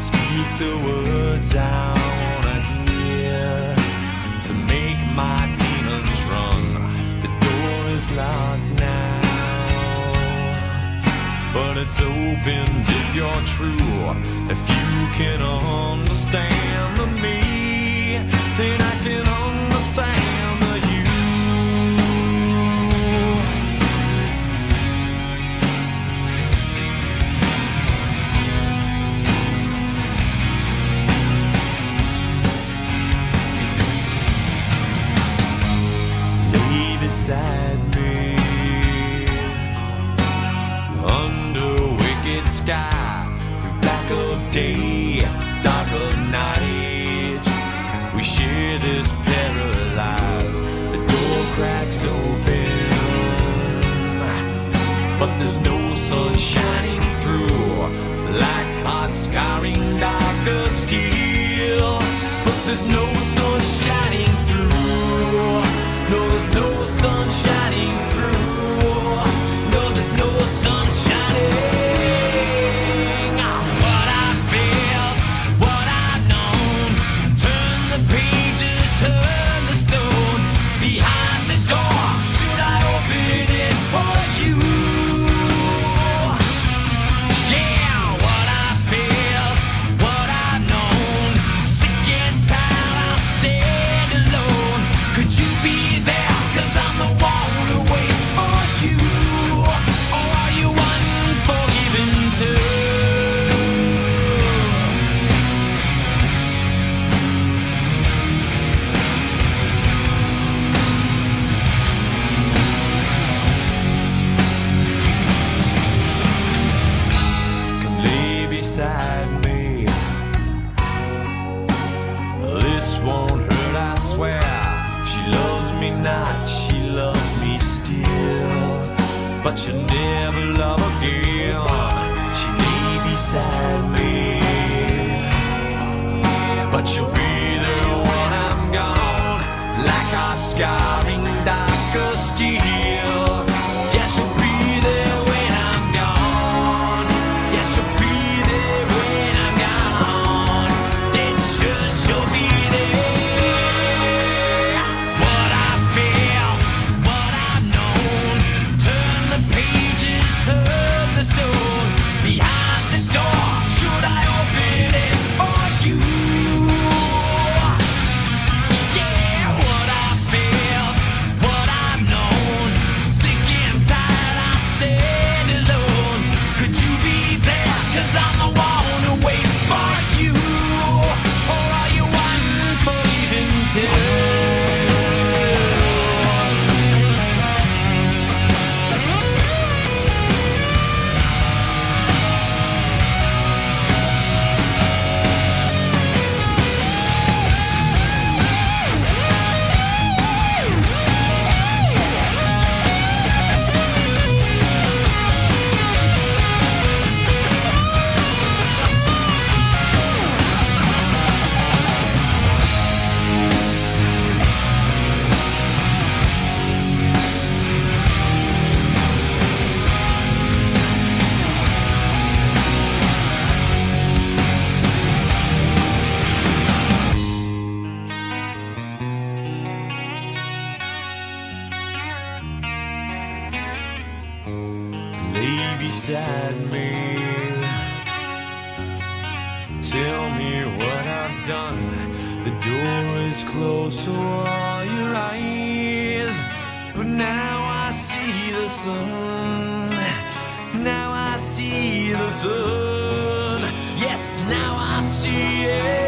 Speak the words I wanna hear to make my demons run. The door is locked now, but it's open if you're true. If you can understand me, then I can understand you. Lay beside me under wicked sky, through black of day, dark of night. We share this paralyzed. The door cracks open, but there's no sun shining through, like hot scarring darker steel. But there's no sun shining through. No, there's no sun shining through. No, there's no sun shining. What I felt, what I've known. Turn the pages, turn the stone. Behind the door, should I open it for you? Yeah, what I felt, what I've known. Sick and tired, I'll stand alone. Could you be there? 'Cause I'm the one who waits for you. Or are you unforgiven too? Come lay beside me. This won't hurt, I swear. She loves me not, she loves me still, but she'll never love again. She lay beside me, but she'll be there when I'm gone, like hot scarring darker steel. Yeah, she'll be there when I'm gone. Yeah, she'll be there when I'm gone. Dead sure she'll be there. What I felt, what I've known. Turn the pages, turn the stone. Behind the door, should I open it for you? Yeah, what I felt, what I've known. Sick and tired, I stand alone. Could you be there? 'Cause I'm the one who waits for you. Or are you unforgiven too? Lay beside me. Tell me what I've done. The door is closed, so are your eyes. But now I see the sun. Now I see the sun. Yes, now I see it.